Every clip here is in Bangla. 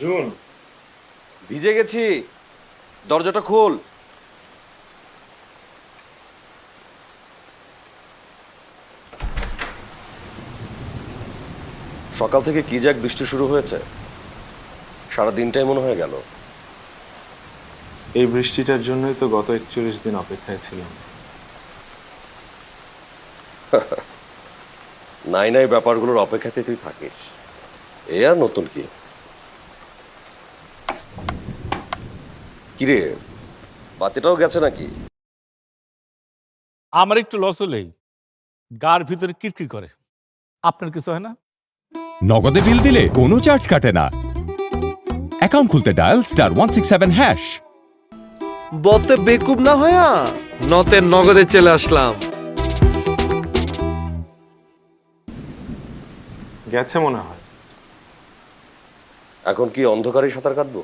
জুন, ভিজে গেছি, দরজাটা খোল। সকাল থেকে কি যাক বৃষ্টি শুরু হয়েছে, সারা দিনটাই মনে হয়ে গেল। এই বৃষ্টিটার জন্যই তো গত 41 দিন অপেক্ষায় ছিলাম। নাই নাই ব্যাপারগুলোর অপেক্ষাতে তুই থাকিস, এ আর নতুন কি? কিরে, বাতিটাও গেছে নাকি? আমার একটু লস হলেই গার ভিতরে কিরকির করে। আপনার কিছু হয় না? নগদে বিল দিলে কোনো চার্জ কাটে না। অ্যাকাউন্ট খুলতে ডায়াল *167#। বতে বেকুব না হয়া নতে নগদে চলে আসলাম। গেছে মনে হয়। এখন কি অন্ধকারে সাঁতার কাটবো?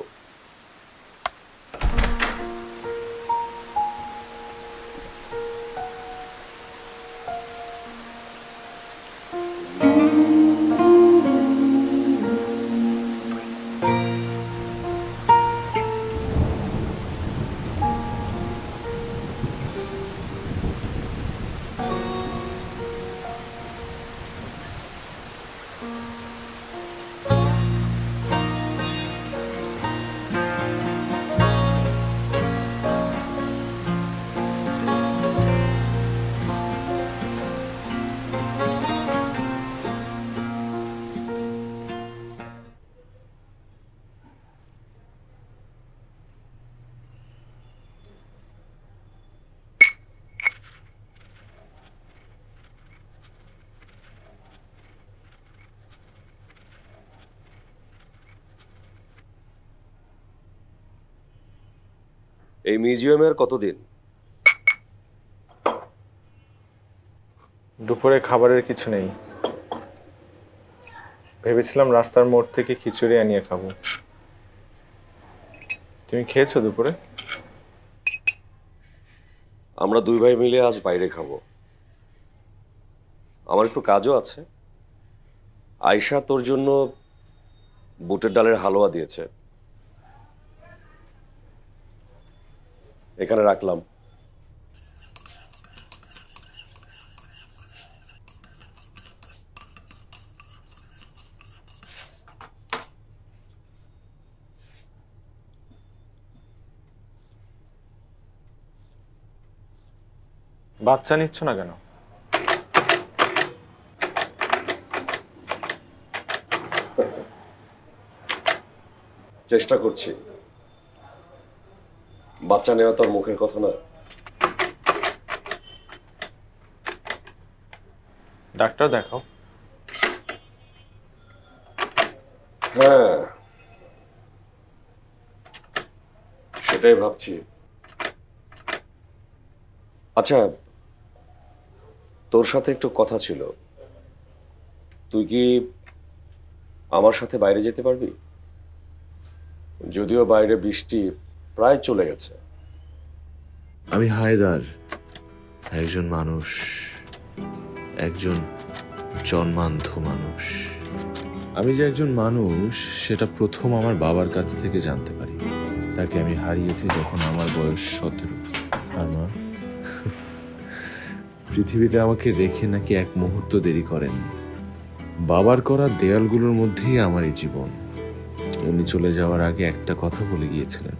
এই মিউজিয়ামের কতদিন? দুপুরে খাবারের কিছু নেই, ভেবেছিলাম রাস্তার মোড় থেকে খিচুড়ি আনিয়ে খাবো। তুমি খেয়েছো দুপুরে? আমরা দুই ভাই মিলে আজ বাইরে খাবো। আমার একটু কাজও আছে। আয়শা তোর জন্য বুটের ডালের হালুয়া দিয়েছে, এখানে রাখলাম। বাচ্চা নিচ্ছ না কেন? চেষ্টা করছি, বাচ্চা নেওয়া তোর মুখের কথা না। ডাক্তার দেখাও। হ্যাঁ, সেটাই ভাবছি। আচ্ছা, তোর সাথে একটু কথা ছিল। তুই কি আমার সাথে বাইরে যেতে পারবি? যদিও বাইরে বৃষ্টি প্রায় চলে গেছে। আমি হায়দার, একজন মানুষ, একজন জন্মান্ধ মানুষ। আমি যে একজন মানুষ সেটা প্রথম আমার বাবার কাছ থেকে জানতে পারি। তাকে আমি হারিয়েছি যখন আমার বয়স 17। আর মা পৃথিবীতে আমাকে রেখে নাকি এক মুহূর্ত দেরি করেন। বাবার করা দেয়ালগুলোর মধ্যেই আমার এই জীবন। উনি চলে যাওয়ার আগে একটা কথা বলে গিয়েছিলেন,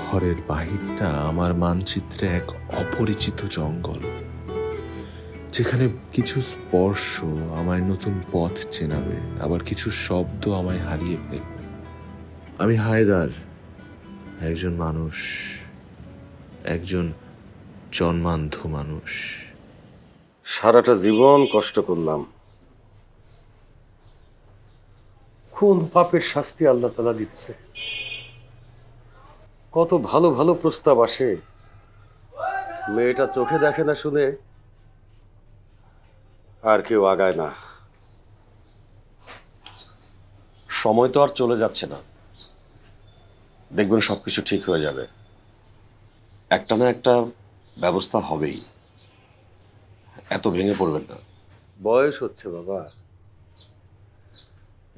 ঘরের বাহিরটা আমার মানচিত্রে এক অপরিচিত জঙ্গল, যেখানে কিছু স্পর্শ আমায় নতুন পথ চেনাবে, আবার কিছু শব্দ আমায় হারিয়ে ফেলবে। আমি হায়দার, একজন মানুষ, একজন জন্মান্ধ মানুষ। সারাটা জীবন কষ্ট করলাম, কোন পাপের শাস্তি আল্লাহ তাআলা দিতেছে। কত ভালো ভালো প্রস্তাব আসে, মেয়েটা চোখে দেখে না শুনে আর কেউ আগায় না। সময় তো আর চলে যাচ্ছে না, দেখবেন সবকিছু ঠিক হয়ে যাবে। একটা না একটা ব্যবস্থা হবেই, এত ভেঙে পড়বেন না। বয়স হচ্ছে বাবা,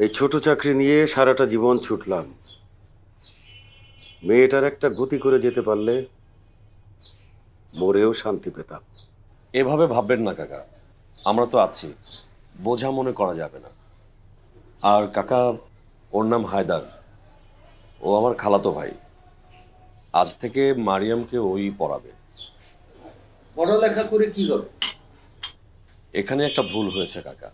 এই ছোট চাকরি নিয়ে সারাটা জীবন ছুটলাম। মেয়েটার একটা গতি করে যেতে পারলে মরেও শান্তি পেতাম। এভাবে ভাববেন না কাকা, আমরা তো আছি, বোঝা মনে করা যাবে না। আর কাকা, ওর নাম হায়দার, ও আমার খালাতো ভাই। আজ থেকে মারিয়ামকে ওই পড়াবে। পড়ালেখা করে কি হবে? এখানে একটা ভুল হয়েছে কাকা।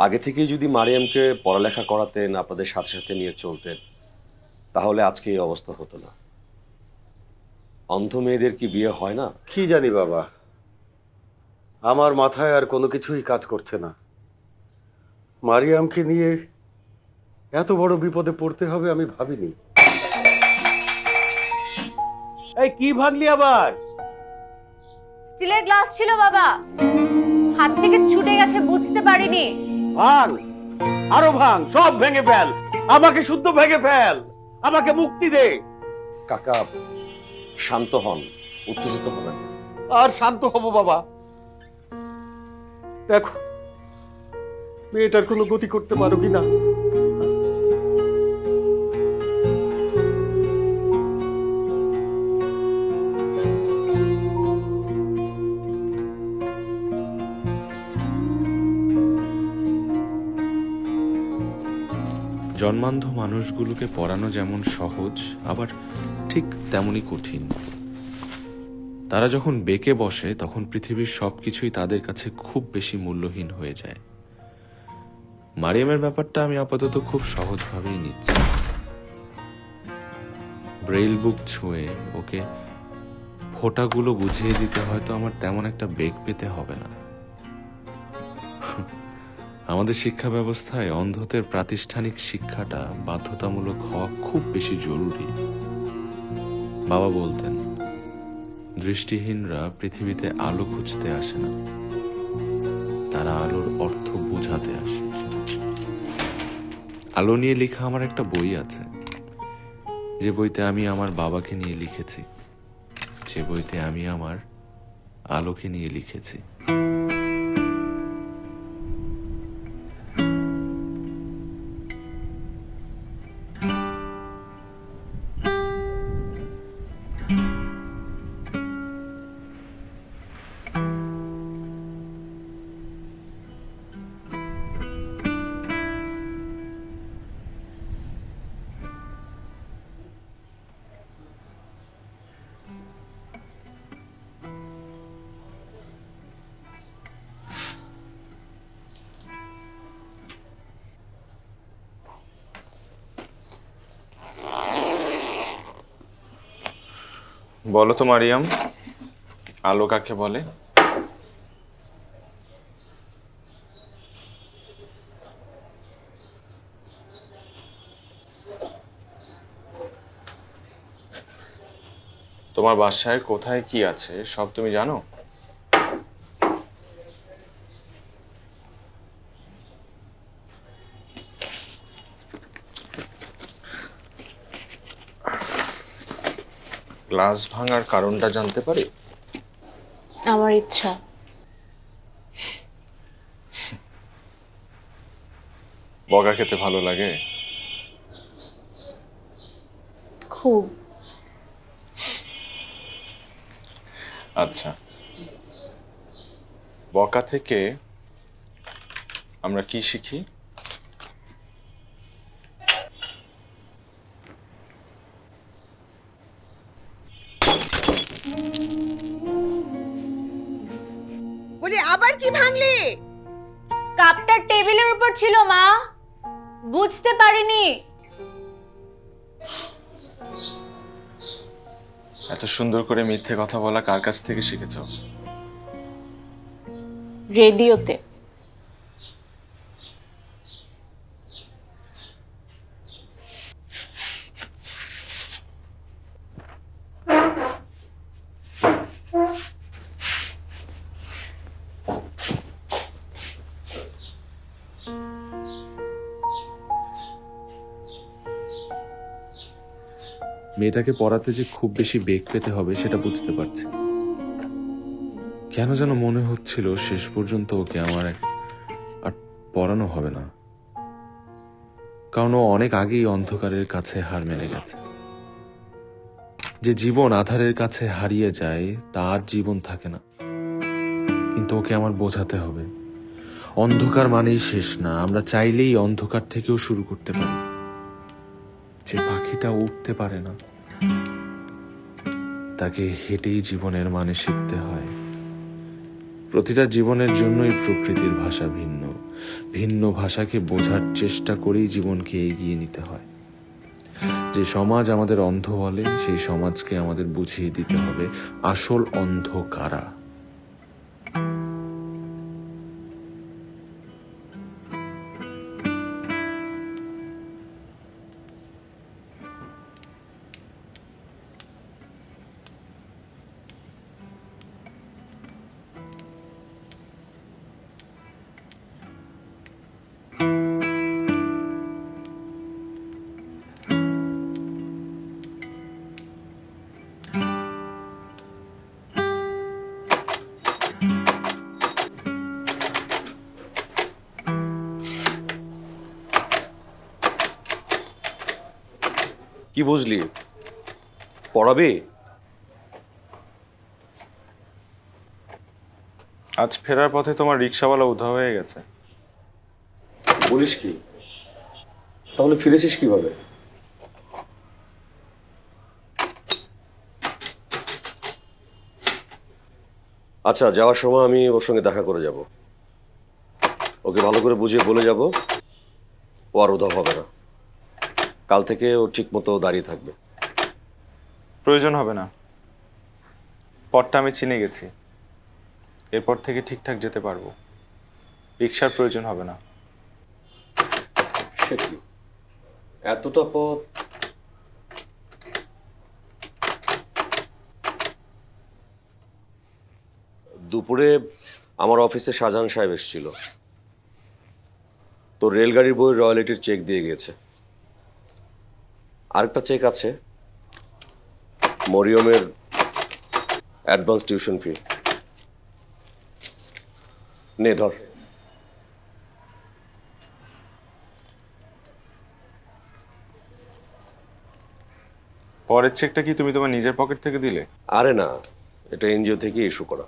আগে থেকেই যদি মারিয়ামকে পড়ালেখা করাতেন, আপনাদের সাথে সাথে নিয়ে চলতেন, তাহলে আজকে এই অবস্থা হতো না। অন্ধ মেয়েদের কি বিয়ে হয় না? কি জানি বাবা, আমার মাথায় আর কোনো কিছুই কাজ করছে না। মারিয়ামকে নিয়ে এত বড় বিপদে পড়তে হবে আমি ভাবিনি। এই কি ভাঙলি আবার? স্টিলের গ্লাস ছিল বাবা, হাত থেকে ছুটে গেছে, বুঝতে পারিনি। ভাঙ, আরো ভাঙ, সব ভেঙে ফেল, আমাকে শুদ্ধ ভেঙে ফেল, আমাকে মুক্তি দে। কাকা শান্ত হন, উত্তেজিত হবেন না। আর শান্ত হব বাবা? দেখো মেয়েটার কোনো গতি করতে পারো কিনা। জন্মান্ধ মানুষগুলোকে পড়ানো যেমন সহজ, আবার ঠিক তেমনই কঠিন। তারা যখন বেঁকে বসে তখন পৃথিবীর সবকিছুই তাদের কাছে খুব বেশি মূল্যহীন হয়ে যায়। মারিয়ামের ব্যাপারটা আমি আপাতত খুব সহজভাবেই নিচ্ছি। ব্রেইল বুক ছুঁয়ে ওকে ফোঁটাগুলো বুঝিয়ে দিতে হয়তো আমার তেমন একটা বেগ পেতে হবে না। আমাদের শিক্ষা ব্যবস্থায় অন্ধদের প্রাতিষ্ঠানিক শিক্ষাটা বাধ্যতামূলক হওয়া খুব বেশি জরুরি। বাবা বলতেন, দৃষ্টিহীনরা পৃথিবীতে আলো খুঁজতে আসে না, তারা আলোর অর্থ বোঝাতে আসে। আলো নিয়ে লেখা আমার একটা বই আছে, যে বইতে আমি আমার বাবাকে নিয়ে লিখেছি, যে বইতে আমি আমার আলোকে নিয়ে লিখেছি। বলো তো মারিয়াম, আলো কাকে বলে? তোমার বাসায় কোথায় কি আছে সব তুমি জানো? গ্লাস ভাঙার কারণটা জানতে পারি? আমার ইচ্ছা। বগা খেতে ভালো লাগে? খুব। আচ্ছা, বকা থেকে আমরা কি শিখি? বলি আবার কি ভাঙলি? কাপটা টেবিলের উপর ছিল মা, বুঝতে পারিনি। এত সুন্দর করে মিথ্যে কথা বলা কার কাছ থেকে শিখেছো? রেডিওতে। মেয়েটাকে পড়াতে যে খুব বেশি বেগ পেতে হবে সেটা বুঝতে পারছি। কেন যেন মনে হচ্ছিল শেষ পর্যন্ত ওকে আমার আর পড়ানো হবে না। কারণ ও অনেক আগেই অন্ধকারের কাছে হার মেনে গেছে। যে জীবন আধারের কাছে হারিয়ে যায় তার জীবন থাকে না। কিন্তু ওকে আমার বোঝাতে হবে, অন্ধকার মানেই শেষ না, আমরা চাইলেই অন্ধকার থেকেও শুরু করতে পারি। যে পাখিটা উঠতে পারে না তাকে হেঁটেই জীবনের মানে শিখতে হয়। প্রতিটা জীবনের জন্যই প্রকৃতির ভাষা ভিন্ন, ভিন্ন ভাষাকে বোঝার চেষ্টা করেই জীবনকে এগিয়ে নিতে হয়। যে সমাজ আমাদের অন্ধ বলে সেই সমাজকে আমাদের বুঝিয়ে দিতে হবে আসল অন্ধ কারা। কি বুঝলি? পড়াবে? আজ ফেরার পথে তোমার রিক্সাওয়ালা উধাও হয়ে গেছে। বলিস কি? তাহলে ফিরেছিস কিভাবে? আচ্ছা, যাওয়ার সময় আমি ওর সঙ্গে দেখা করে যাব। ওকে ভালো করে বুঝিয়ে বলে যাব ও আর উধাও হবে না। কাল থেকে ও ঠিক মতো দাঁড়িয়ে থাকবে। প্রয়োজন হবে না, পথটা আমি চিনে গেছি। এরপর থেকে ঠিকঠাক যেতে পারবো, রিক্সার প্রয়োজন হবে না। সে কি, এতটা পথ? দুপুরে আমার অফিসে শাহজাহান সাহেব এসেছিল। তো রেলগাড়ির বই রয়্যালিটির চেক দিয়ে গেছে। আরেকটা চেক আছে মরিয়মের অ্যাডভান্স টিউশন ফি। নে ধর। পরের চেকটা কি তুমি তোমার নিজের পকেট থেকে দিলে? আরে না, এটা এনজিও থেকে ইস্যু করা।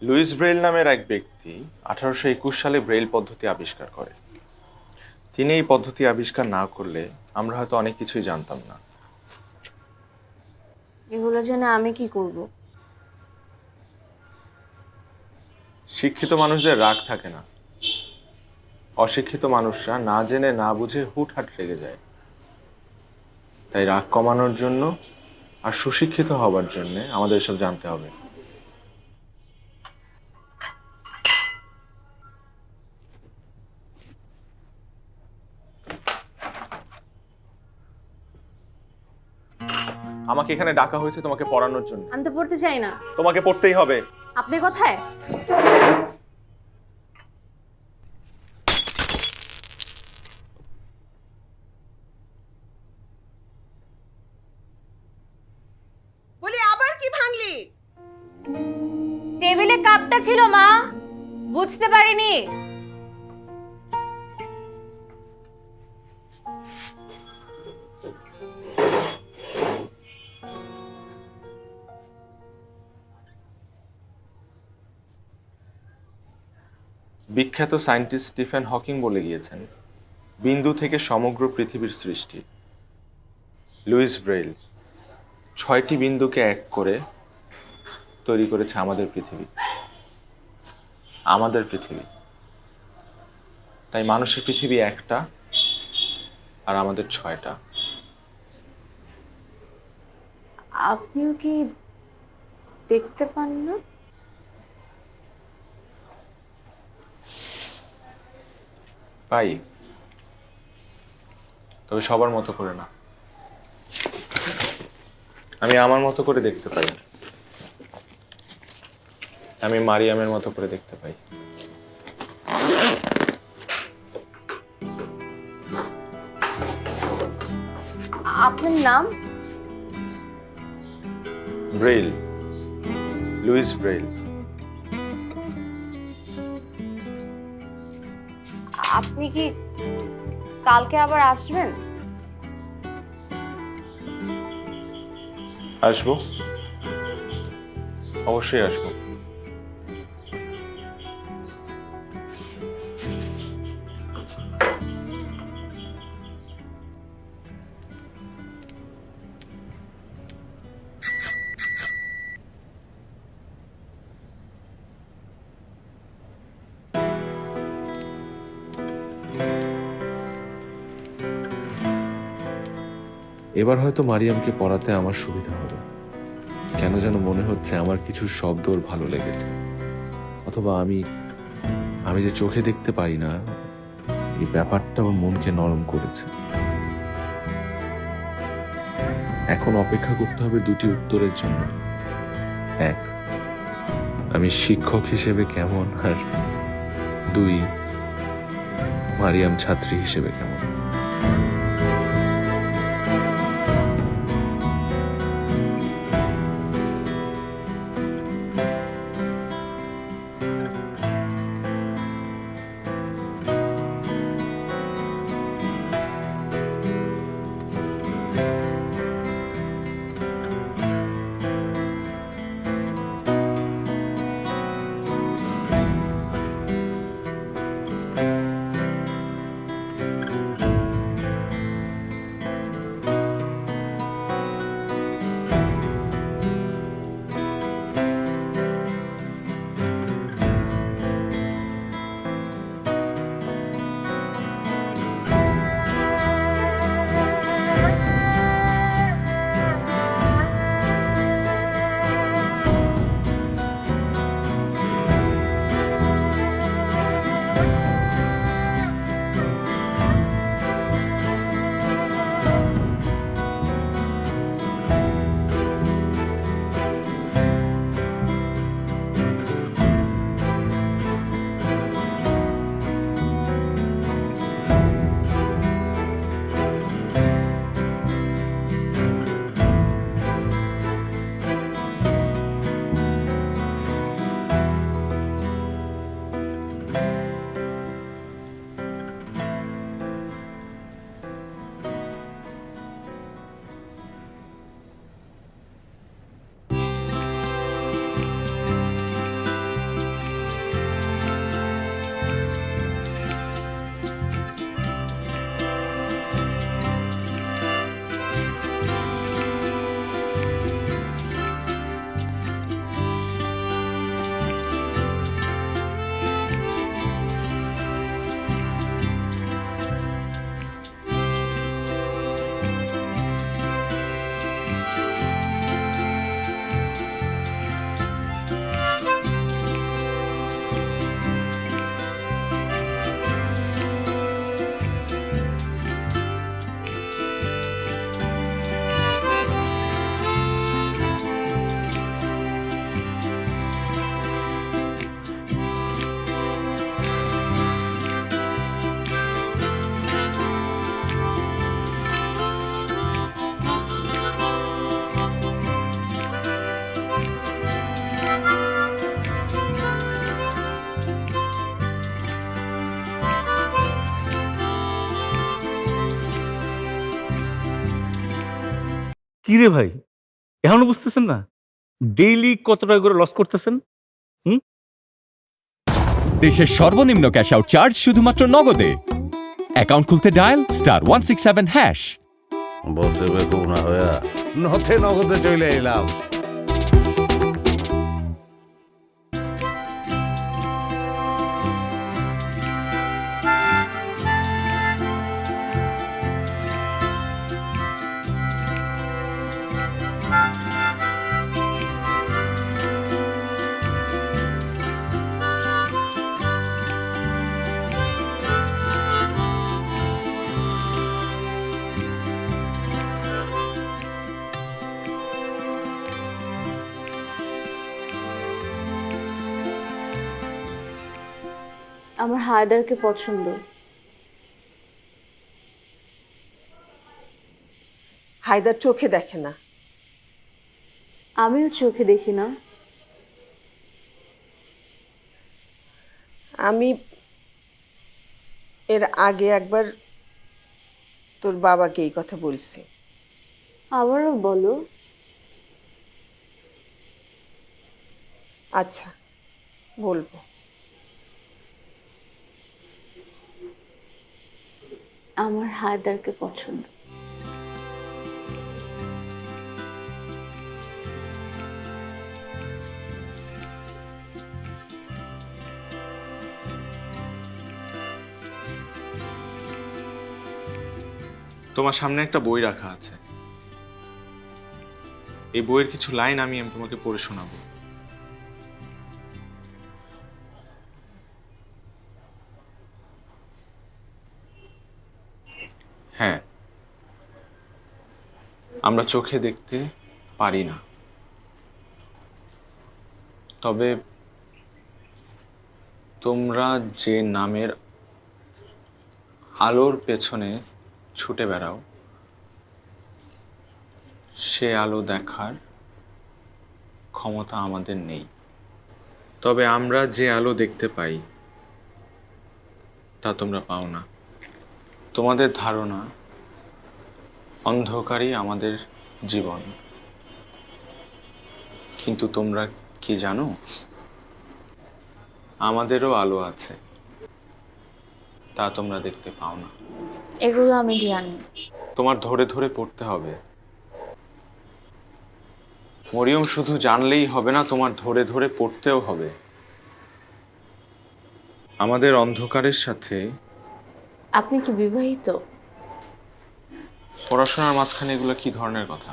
লুইস ব্রেইল নামের এক ব্যক্তি 1821 সালে ব্রেইল পদ্ধতি আবিষ্কার করে। তিনি এই পদ্ধতি আবিষ্কার না করলে আমরা হয়তো অনেক কিছুই জানতাম না। এগুলো জেনে আমি কি করব? শিক্ষিত মানুষদের রাগ থাকে না, অশিক্ষিত মানুষরা না জেনে না বুঝে হুটহাট রেগে যায়। তাই রাগ কমানোর জন্য আর সুশিক্ষিত হবার জন্য আমাদের এসব জানতে হবে। আমাকে এখানে ডাকা হয়েছে তোমাকে পড়ানোর জন্য। আমি তো পড়তে চাই না। তোমাকে পড়তেই হবে। আপনি কোথায়? বলি আবার কি ভাঙলি? টেবিলে কাপটা ছিল মা, বুঝতে পারিনি। বিখ্যাত সায়েন্টিস্ট স্টিফেন হকিং বলে গিয়েছেন, বিন্দু থেকে সমগ্র পৃথিবীর সৃষ্টি। লুইস ব্রেইল 6টি বিন্দুকে এক করে তৈরি করেছে আমাদের পৃথিবী। আমাদের পৃথিবী। তাই মানুষের পৃথিবী একটা আর আমাদের 6টা। আপনিও কি দেখতে পান না? পাই, তবে সবার মতো করে না। আমি আমার মতো করে দেখতে পাই। আমি মারিয়ামের মতো করে দেখতে পাই। আপনার নাম? Braille, Louis Braille. আপনি কি কালকে আবার আসবেন? আসবো, অবশ্যই আসবো। এবার হয়তো মারিয়ামকে পড়াতে আমার সুবিধা হবে। কেন যেন মনে হচ্ছে আমার কিছু শব্দ ওর ভালো লেগেছে, অথবা আমি যে চোখে দেখতে পারি না, এই ব্যাপারটা ওর মনকে নরম করেছে। এখন অপেক্ষা করতে হবে দুটি উত্তরের জন্য। এক, আমি শিক্ষক হিসেবে কেমন, আর দুই, মারিয়াম ছাত্রী হিসেবে কেমন। কি রে ভাই, এখনো বুঝতেছেন না ডেইলি কত টাকা করে লস করতেছেন? দেশের সর্বনিম্ন ক্যাশ আউট চার্জ শুধুমাত্র নগদে। অ্যাকাউন্ট খুলতে ডায়াল *167#। বলতে বেকুব না হইয়া নথে নগদে চলে এলাম। আমার হায়দারকে পছন্দ। হায়দার চোখে দেখে না। আমিও চোখে দেখি না। আমি এর আগে একবার তোর বাবাকে এই কথা বলছি। আবারও বলো। আচ্ছা, বলবো। আমার হায়দারকে পছন্দ। তোমার সামনে একটা বই রাখা আছে, এই বইয়ের কিছু লাইন আমি তোমাকে পড়ে শোনাবো। হ্যাঁ, আমরা চোখে দেখতে পারি না, তবে তোমরা যে নামের আলোর পেছনে ছুটে বেড়াও, সে আলো দেখার ক্ষমতা আমাদের নেই। তবে আমরা যে আলো দেখতে পাই তা তোমরা পাও না। তোমাদের ধারণা অন্ধকারই আমাদের জীবন, কিন্তু তোমরা কি জানো, আমাদেরও আলো আছে, তা তোমরা দেখতে পাও না। এগুলো আমি জানি। তোমার ধরে ধরে পড়তে হবে মরিয়ম, শুধু জানলেই হবে না, তোমার ধরে ধরে পড়তেও হবে। আমাদের অন্ধকারের সাথে। আপনি কি বিবাহিত? পড়াশোনার মাঝখানে এগুলো কি ধরনের কথা?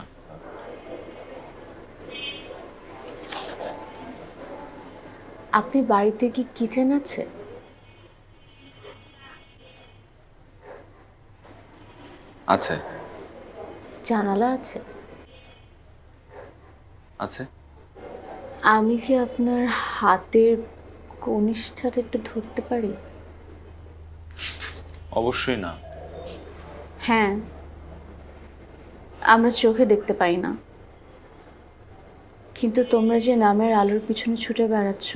আপনি বাড়িতে কি কিচেন আছে? আছে। জানালা আছে? আছে। আমি কি আপনার হাতের কনিষ্ঠাটা একটু ধরতে পারি? অবশ্যই না। হ্যাঁ, আমরা চোখে দেখতে পাই না, কিন্তু তোমরা যে নামের আলোর পিছনে ছুটে বেড়াচ্ছ,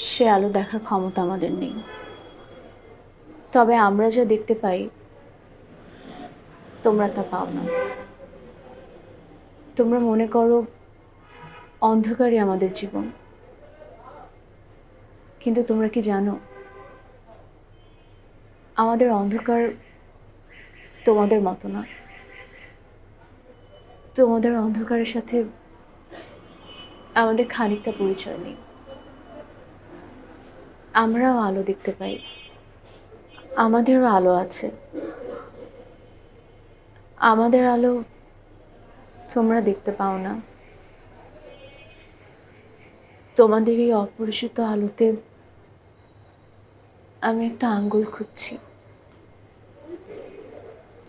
সে আলো দেখার ক্ষমতা আমাদের নেই। তবে আমরা যা দেখতে পাই তোমরা তা পাও না। তোমরা মনে করো অন্ধকারই আমাদের জীবন, কিন্তু তোমরা কি জানো আমাদের অন্ধকার তোমাদের মতো না। তোমাদের অন্ধকারের সাথে আমাদের খানিকটা পরিচয় নেই। আমরাও আলো দেখতে পাই, আমাদেরও আলো আছে। আমাদের আলো তোমরা দেখতে পাও না। তোমাদের এই অপরিচিত আলোতে আমি একটা আঙ্গুল খুঁজছি,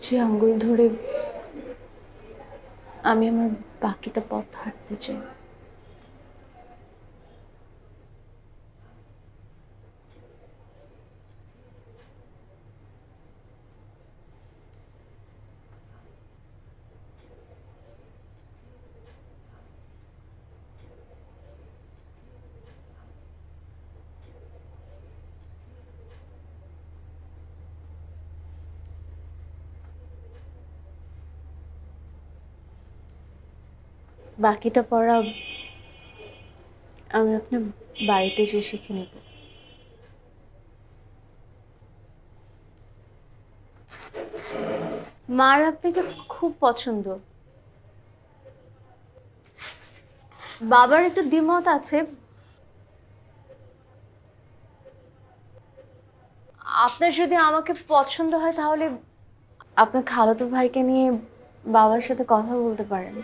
যে আঙ্গুল ধরে আমি আমার বাকিটা পথ হাঁটতে চাই। বাকিটা পড়া আমি আপনার বাড়িতে যেয়ে শিখে নেব। মার আপনাকে খুব পছন্দ। বাবার একটু দ্বিমত আছে। আপনার যদি আমাকে পছন্দ হয় তাহলে আপনার খালাতো ভাইকে নিয়ে বাবার সাথে কথা বলতে পারেন।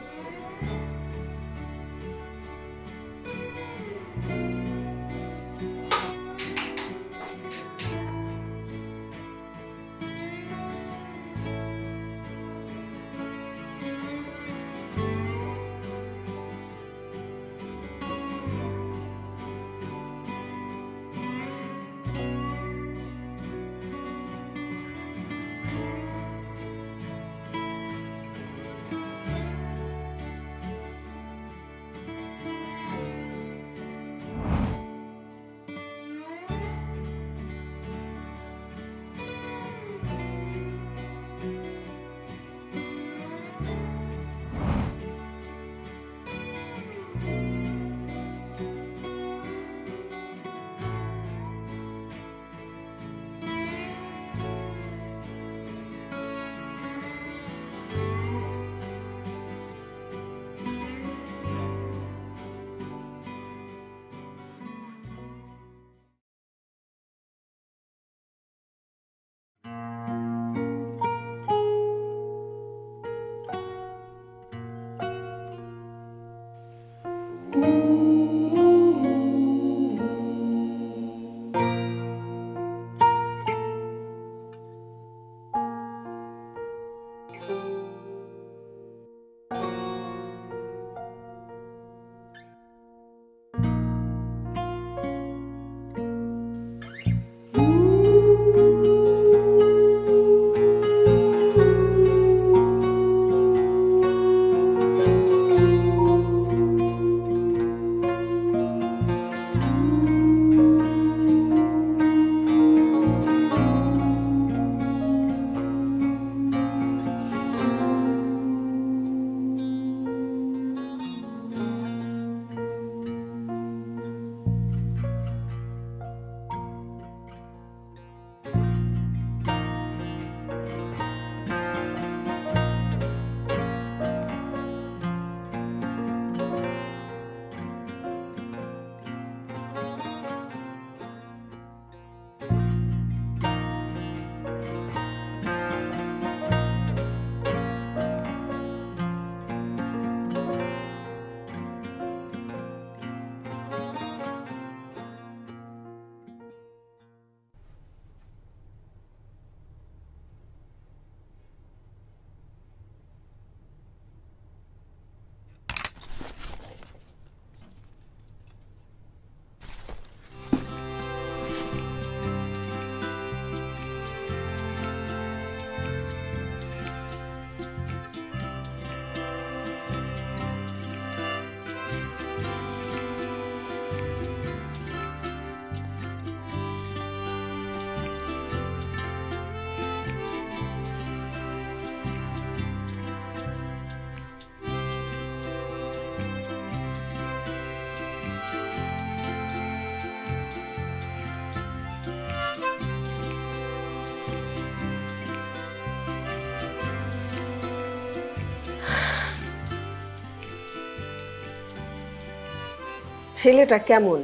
ছেলেটা কেমন?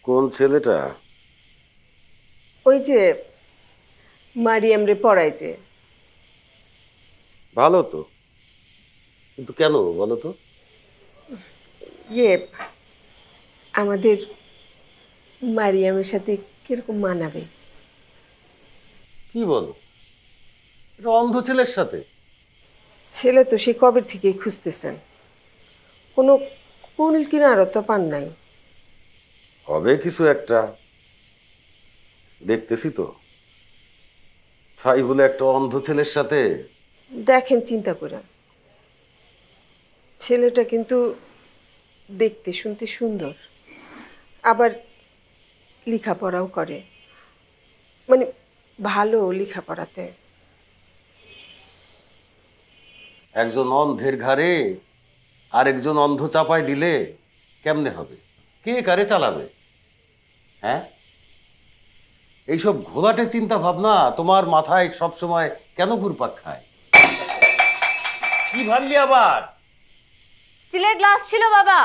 কোন ছেলেটা? ওই যে মারিয়াম রে পড়ায় যে। ভালো তো, কিন্তু কেন বলো তো? ইয়ে, আমাদের মারিয়ামের সাথে কিরকম মানাবে? কি বলো, এটা অন্ধ ছেলের সাথে? ছেলে তো সে কবে থেকেই খুঁজতেছেন, কোনো কুল কিনারও তো পান নাই। হবে কিছু একটা, দেখতেছি তো। তাই বলে একটা অন্ধ ছেলের সাথে? দেখেন চিন্তা করে, ছেলেটা কিন্তু দেখতে শুনতে সুন্দর, আবার লেখাপড়াও করে, মানে ভালো লেখাপড়াতে। একজন অন্ধের ঘাড়ে আরেকজন অন্ধ চাপায় দিলে কেমনে হবে? কে কারে চালাবে? হ্যাঁ, এইসব ঘোলাটে চিন্তা ভাবনা তোমার মাথায় সব সময় কেন ঘুরপাক খায়? কি ভাবলি আবার? স্টিলের গ্লাস ছিল বাবা,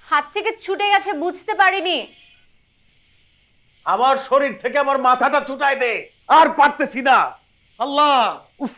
হাত থেকে ছুটে গেছে, বুঝতে পারিনি। আমার শরীর থেকে আমার মাথাটা ছুটাই দে, আর পারতেছি না। আল্লাহ, উফ।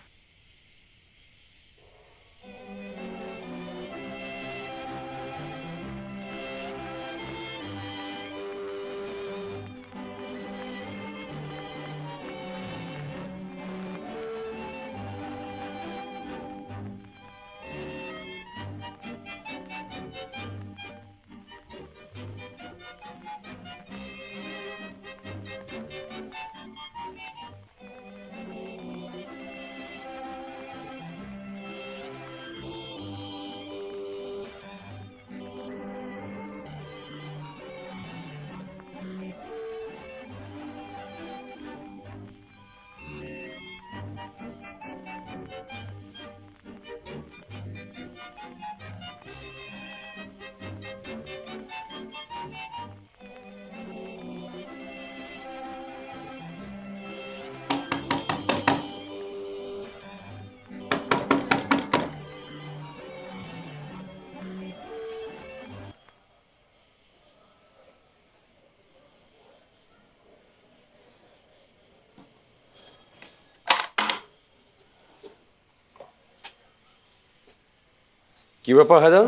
কি ব্যাপার হায়দার,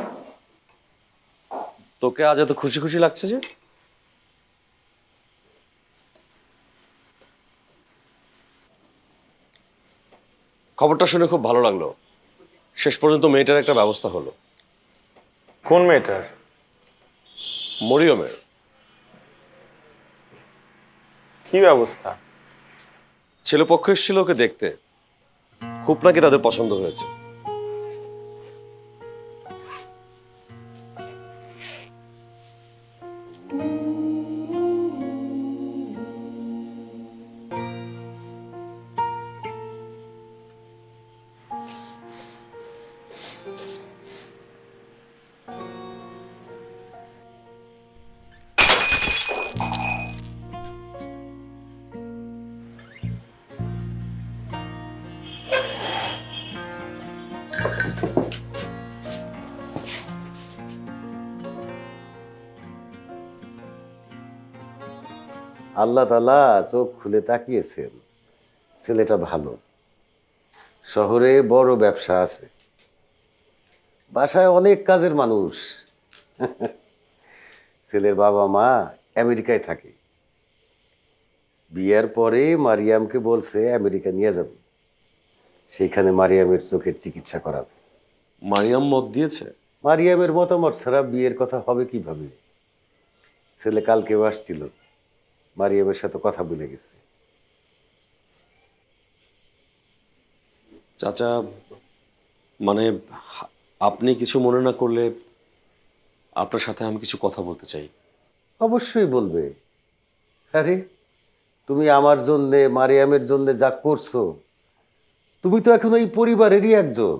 তোকে আজ এত খুশি খুশি লাগছে যে? খবরটা শুনে খুব ভালো লাগলো। শেষ পর্যন্ত মেয়েটার একটা ব্যবস্থা হলো। কোন মেয়েটার? মরিয়মের। কি ব্যবস্থা? ছেলেপক্ষ এসেছিল ওকে দেখতে, খুব নাকি তাদের পছন্দ হয়েছে। আল্লাহ তাআলা চোখ খুলে তাকিয়েছেন, ছেলেটা ভালো, শহরে বড় ব্যবসা আছে, বাসায় অনেক কাজের মানুষ। ছেলের বাবা মা আমেরিকায় থাকে। বিয়ের পরে মারিয়ামকে বলছে আমেরিকা নিয়ে যাবে, সেইখানে মারিয়ামের চোখের চিকিৎসা করাবে। মারিয়াম মত দিয়েছে? মারিয়ামের মতামত ছাড়া বিয়ের কথা হবে কিভাবে? ছেলে কালকেও আসছিল, মারিয়ামের সাথে কথা বলে গেছে। চাচা, মানে আপনি কিছু মনে না করলে আপনার সাথে আমি কিছু কথা বলতে চাই। অবশ্যই বলবে। আরে, তুমি আমার জন্যে মারিয়ামের জন্যে যা করছো, তুমি তো এখন এই পরিবারেরই একজন।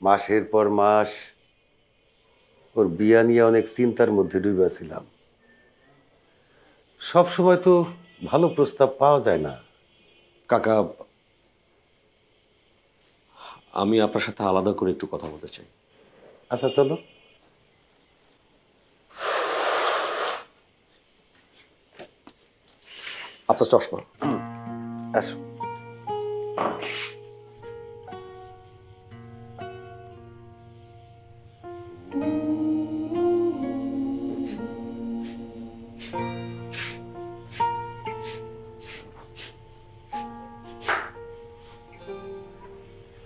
মাসের পর মাস ওর বিয়া নিয়ে অনেক চিন্তার মধ্যে ডুবেছিলাম। সব সময় তো ভালো প্রস্তাব পাওয়া যায় না। কাকা, আমি আপনার সাথে আলাদা করে একটু কথা বলতে চাই। আচ্ছা চলো। আপনার চশমা। আসো।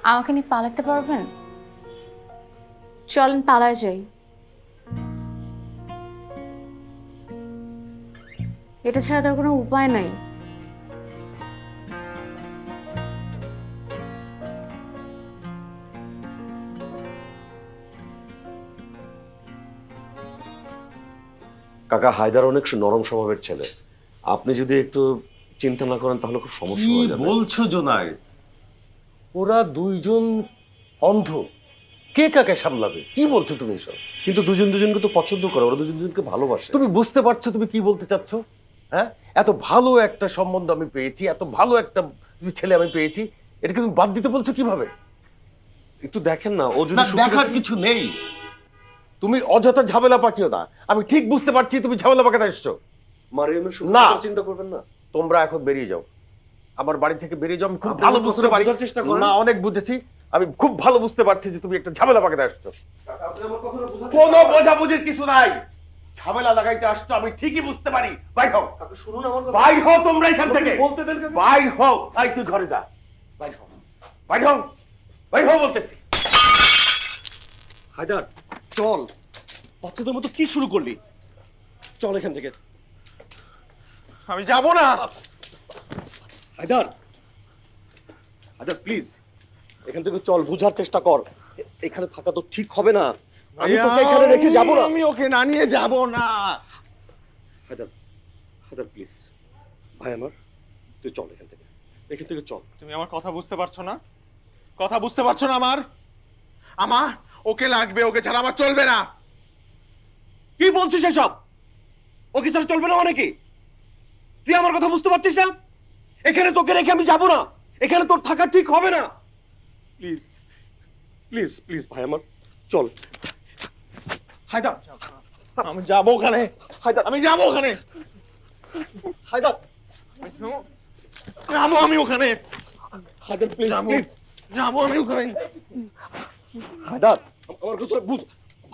আমাকে নিয়ে পালাতে পারবেন? চলেন পালায় যাই। এটা ছাড়া তার কোনো উপায় নাই। কাকা, হায়দার অনেক নরম স্বভাবের ছেলে, আপনি যদি একটু চিন্তা না করেন তাহলে খুব সমস্যা কি হয়ে যাবে। বলছো জোনায়েদ? ওরা দুইজন অন্ধ, কে কাকে সামলাবে? কি বলছো তুমি এসব? কিন্তু দুজন দুজনকে তো পছন্দ করে, ওরা দুজন দুজনকে ভালোবাসে। তুমি বুঝতে পারছো তুমি কি বলতে চাচ্ছ? হ্যাঁ, এত ভালো একটা সম্বন্ধ আমি পেয়েছি, এত ভালো একটা ছেলে আমি পেয়েছি, এটাকে তুমি বাদ দিতে বলছো কিভাবে? একটু দেখেন না, ও যদি না, সুখী দেখার থাকে- কিছু নেই। তুমি অযথা ঝামেলা পাকিও না। আমি ঠিক বুঝতে পারছি তুমি ঝামেলা পাকাতে এসছো। মারিয়ামের সুখের না। কথা চিন্তা করবেন না। তোমরা এখন বেরিয়ে যাও, আমার বাড়ি থেকে বেরিয়ে যাও। আমি খুব আপনি ভালো আমার বুঝতে কথাটা পারি। বোঝার চেষ্টা করেন। না, অনেক বুঝেছি। আমি খুব ভালো বুঝতে পারছি যে তুমি একটা ঝামেলা পাকাতে আসছো। আপনি আমার কথাটা বোঝার কোনো বোঝাবুঝির কিছু নাই। ঝামেলা লাগাইতে আসছো আমি ঠিকই বুঝতে পারি। বাইর হও, আপনি শুনুন আমার কথা। বাইর হও তোমরা এখান থেকে। বলতে দেন কেন? বাইর হও। আই, তুই ঘরে যা। বাইর হও, বাইর হও, বাইর হও বলতেছি। হায়দার, চল। বাচ্চাদের মতো কি শুরু করলি? চল এখান থেকে। আমি যাব না। হায়দার, হায়দার প্লিজ, এখান থেকে চল, বোঝার চেষ্টা কর। এখানে থাকা তো ঠিক হবে না। আমি তোকে এখানে রেখে যাব না। আমি ওকে না নিয়ে যাব না। হায়দার, হায়দার প্লিজ, ভাই আমার, তুই চল এখান থেকে, এখান থেকে চল। তুমি আমার কথা বুঝতে পারছো না? কথা বুঝতে পারছো না আমার? আমার ওকে লাগবে, ওকে ছাড়া আমার চলবে না। কি বলছিস এসব? ওকে স্যার চলবে না মানে কি? তুই আমার কথা বুঝতে পারছিস না? এখানে তোকে রেখে আমি যাব না। এখানে তোর থাকা ঠিক হবে না। প্লিজ, প্লিজ, প্লিজ ভাই আমার, চল। হায়দার, আমি যাব ওখানে। হায়দার, আমি যাব ওখানে। হায়দার, যাবো আমি ওখানে। Haidar please, please. যাবো আমি ওখানে। হায়দার, আমার কথা বুঝ।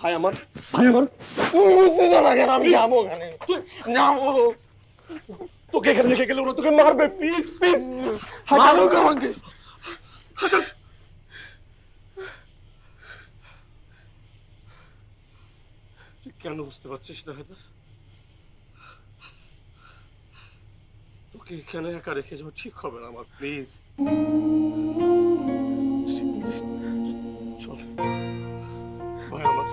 ভাই আমার, ভাই আমার, তুমি বুঝতে দাও না কেন? আমি যাবো ওখানে। তুই যাবো। তোকে এখানে রেখে গেলে ওরা তোকে মারবে। Please, please. মারুক আমাকে। তুই কেন বুঝতে পারছিস না হায়দার? তোকে এখানে একা রেখে যাওয়া ঠিক হবে না আমার, প্লিজ। চল ভাই আমার।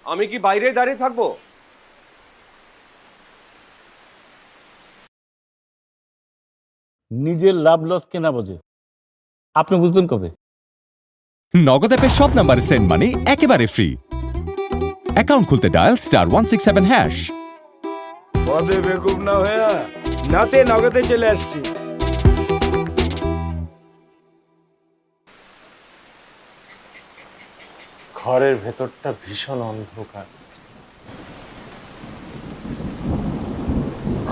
আমি কি বাইরে দাঁড়িয়ে থাকবো? নিজের লাভ লস কেনা বোঝে, আপনি বুঝবেন কবে? নগদ অ্যাপে সব নাম্বারে সেন্ড মানি একেবারে ফ্রি। অ্যাকাউন্ট খুলতে ডায়াল *167#। পদে বেকুব না হয়ে নাতে নগদে চলে আসছি। ঘরের ভেতরটা ভীষণ অন্ধকার।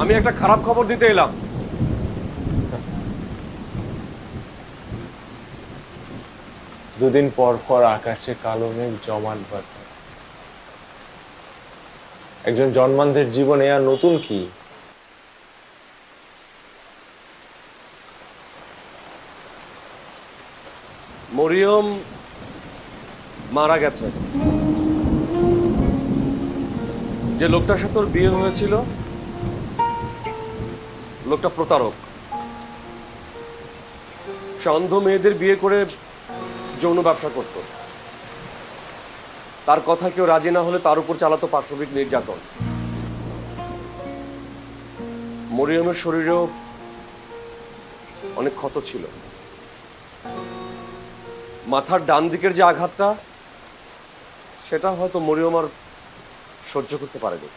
আমি একটা খারাপ খবর দিতে এলাম। দুদিন পর পর আকাশে কালো মেঘ জমাট বাঁধে। একজন জন্মান্ধের জীবনে আর নতুন কি? মরিয়ম মারা গেছে। যে লোকটার সাথে ওর বিয়ে হয়েছিল, লোকটা প্রতারক। সে অন্ধ মেয়েদের বিয়ে করে যৌন ব্যবসা করত। তার কথা কেউ রাজি না হলে তার উপর চালাতো পাশবিক নির্যাতন। মরিয়মের শরীরেও অনেক ক্ষত ছিল। মাথার ডান দিকের যে আঘাতটা, সেটা হয়তো মরিয়ম আর সহ্য করতে পারেনি।